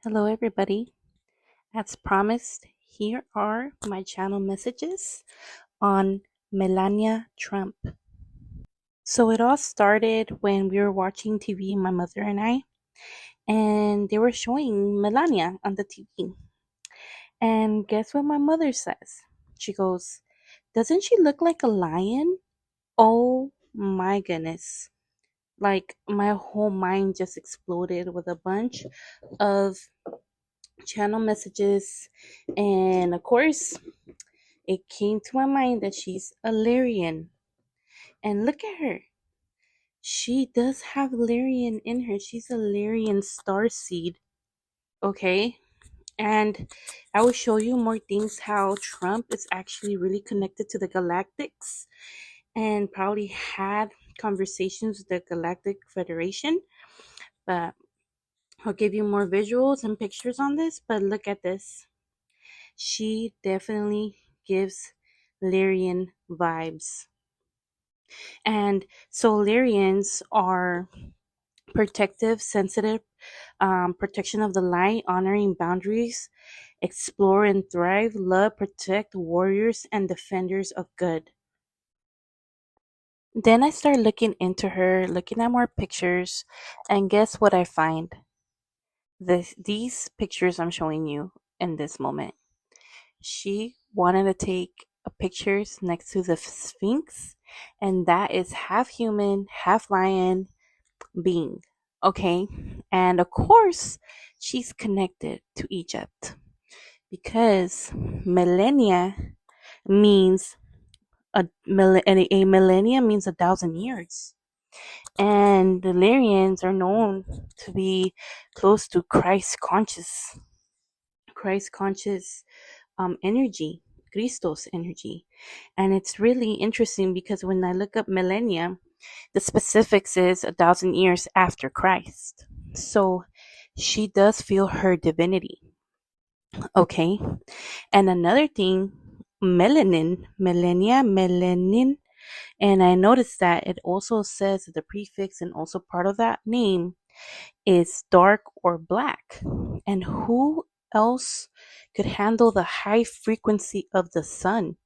Hello, everybody. As promised, here are my channel messages on Melania Trump. So, it all started when we were watching TV, my mother and I, and they were showing Melania on the TV. And guess what my mother says? She goes, "Doesn't she look like a lion?" Oh my goodness. Like, my whole mind just exploded with a bunch of channel messages. And of course, it came to my mind that she's a Lyrian. And look at her. She does have Lyrian in her. She's a Lyrian star seed. Okay? And I will show you more things how Trump is actually really connected to the Galactics and probably had conversations with the Galactic Federation. But I'll give you more visuals and pictures on this. But look at this. She definitely gives Lyrian vibes. And Solarians are protective, sensitive, protection of the light, honoring boundaries, explore and thrive, love, protect, warriors, and defenders of good. Then I start looking into her, looking at more pictures, and guess what I find? These pictures I'm showing you in this moment. She wanted to take pictures next to the Sphinx, and that is half human, half lion, being. Okay. And of course, she's connected to Egypt because millennia means a millennia means 1,000 years. And the Lyrians are known to be close to Christ conscious energy, Christos energy. And it's really interesting because when I look up millennia, the specifics is 1,000 years after Christ. So she does feel her divinity. Okay. And another thing, melanin. And I noticed that it also says the prefix and also part of that name is dark or black. And who else could handle the high frequency of the sun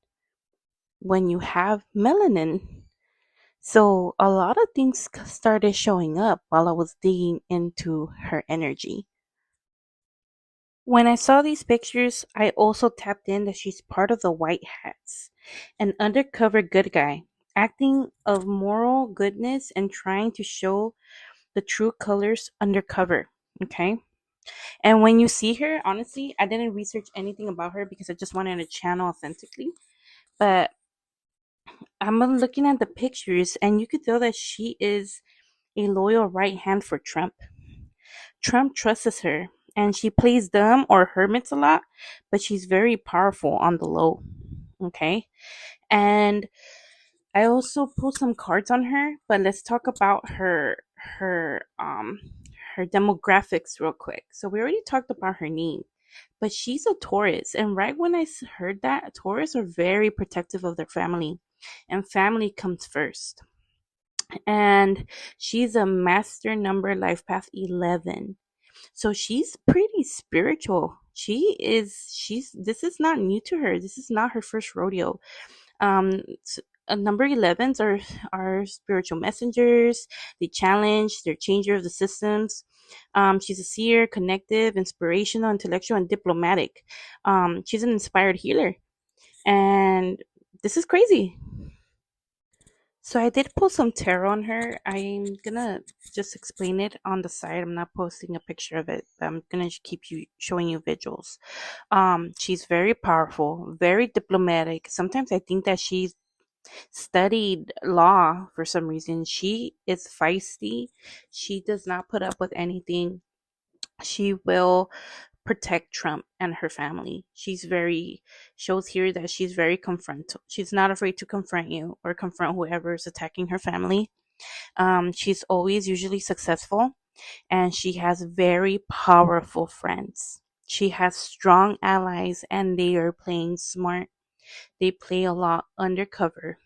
when you have melanin? So a lot of things started showing up while I was digging into her energy. When I saw these pictures, I also tapped in that she's part of the White Hats, an undercover good guy, acting of moral goodness and trying to show the true colors undercover. Okay. And when you see her, honestly, I didn't research anything about her because I just wanted to channel authentically. But I'm looking at the pictures and you could tell that she is a loyal right hand for Trump. Trump trusts her and she plays dumb or hermits a lot, but she's very powerful on the low. Okay. And I also pulled some cards on her, but let's talk about her demographics real quick. So we already talked about her name, but she's a Taurus, and right when I heard that, Taurus are very protective of their family, and family comes first. And she's a master number life path 11. So she's pretty spiritual. This is not new to her. This is not her first rodeo. Number 11s are spiritual messengers. They challenge, they're changer of the systems. She's a seer, connective, inspirational, intellectual, and diplomatic. She's an inspired healer. And this is crazy. So I did pull some tarot on her. I'm gonna just explain it on the side. I'm not posting a picture of it. I'm gonna keep you showing you visuals. She's very powerful, very diplomatic. Sometimes I think that she's studied law for some reason. She is feisty. She does not put up with anything. She will protect Trump and her family. Shows here that she's very confront. She's not afraid to confront you or confront whoever is attacking her family. She's always usually successful and she has very powerful friends. She has strong allies and they are playing smart. They play a lot undercover.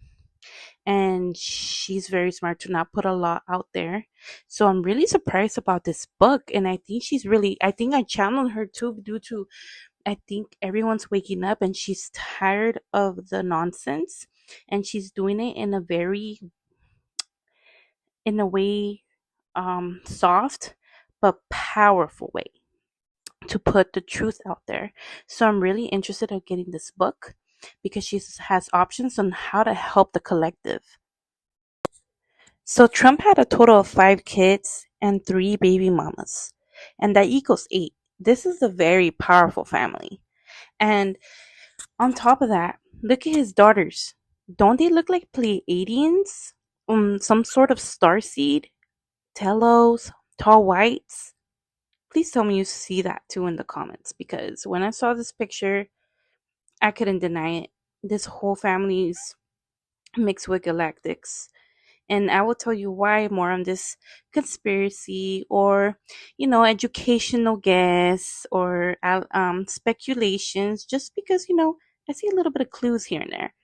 and she's very smart to not put a lot out there. So I'm really surprised about this book, and I think I channeled her too due to I think everyone's waking up and she's tired of the nonsense, and she's doing it in a very in a way soft but powerful way to put the truth out there. So I'm really interested in getting this book because she has options on how to help the collective. So Trump had a total of 5 kids and 3 baby mamas, and that equals 8. This is a very powerful family. And on top of that, look at his daughters. Don't they look like Pleiadians? Some sort of star seed? Telos? Tall whites? Please tell me you see that too in the comments, because when I saw this picture, I couldn't deny it. This whole family is mixed with galactics. And I will tell you why more on this conspiracy or, educational guess or speculations, just because, I see a little bit of clues here and there.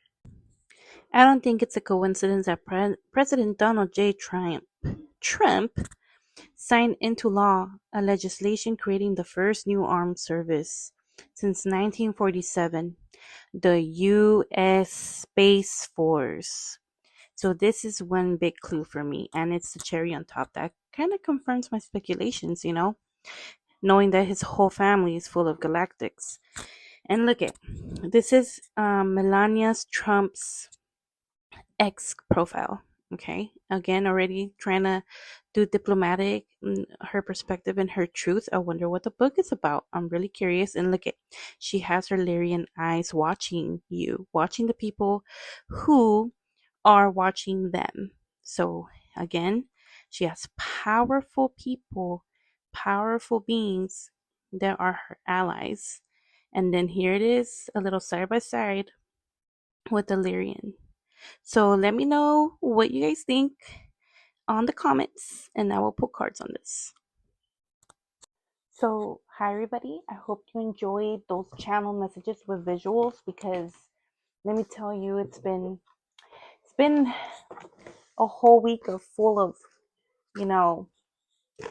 I don't think it's a coincidence that President Donald J. Trump signed into law a legislation creating the first new armed service since 1947, the U.S. Space Force. So this is one big clue for me, and it's the cherry on top that kind of confirms my speculations, knowing that his whole family is full of galactics. And look at this is Melania's Trump's X profile. Okay, again, already trying to do diplomatic, her perspective and her truth. I wonder what the book is about. I'm really curious. And look at, she has her Lyrian eyes watching you, watching the people who are watching them. So again, she has powerful people, powerful beings that are her allies. And then here it is, a little side by side with the Lyrian. So let me know what you guys think on the comments, and I will put cards on this. So hi everybody, I hope you enjoyed those channel messages with visuals, because let me tell you, it's been a whole week of full of you know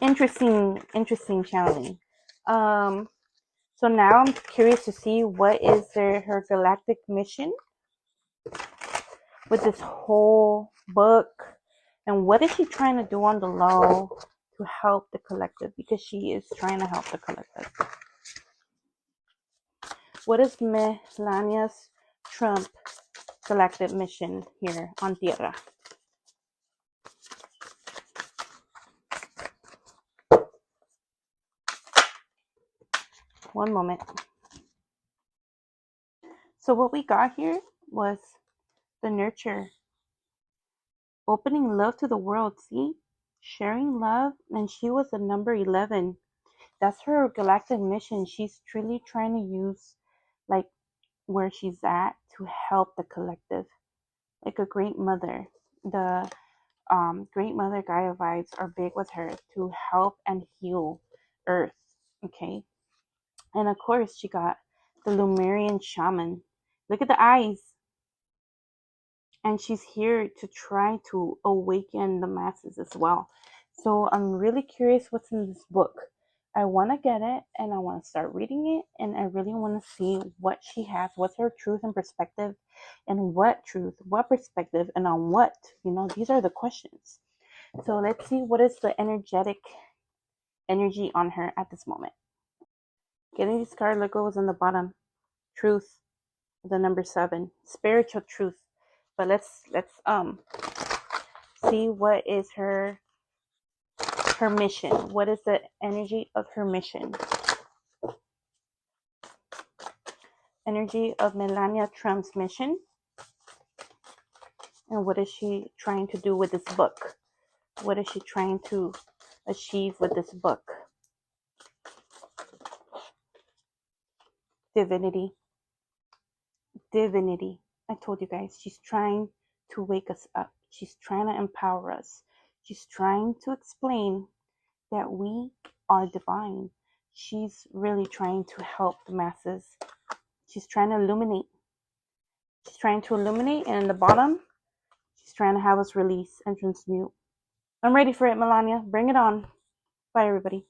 interesting channeling. So now I'm curious to see what is her galactic mission with this whole book, and what is she trying to do on the low to help the collective, because she is trying to help the collective. What is Melania's Trump galactic mission here on Tierra? One moment. So what we got here was the nurture, opening love to the world. See, sharing love, and she was the number 11. That's her galactic mission. She's truly trying to use, like, where she's at to help the collective, like a great mother. The great mother Gaia vibes are big with her to help and heal Earth. Okay, and of course she got the Lemurian shaman. Look at the eyes. And she's here to try to awaken the masses as well. So I'm really curious what's in this book. I want to get it, and I want to start reading it, and I really want to see what she has, what's her truth and perspective, and what truth, what perspective, and on what. These are the questions. So let's see what is the energy on her at this moment. Getting these card, look what was on the bottom. Truth, the number 7, spiritual truth. But let's see what is her mission. What is the energy of her mission? Energy of Melania Trump's mission. And what is she trying to do with this book? What is she trying to achieve with this book? Divinity. Divinity. I told you guys, she's trying to wake us up. She's trying to empower us. She's trying to explain that we are divine. She's really trying to help the masses. She's trying to illuminate. She's trying to illuminate, and in the bottom, She's trying to have us release entrance mute. I'm ready for it, Melania. Bring it on. Bye, everybody.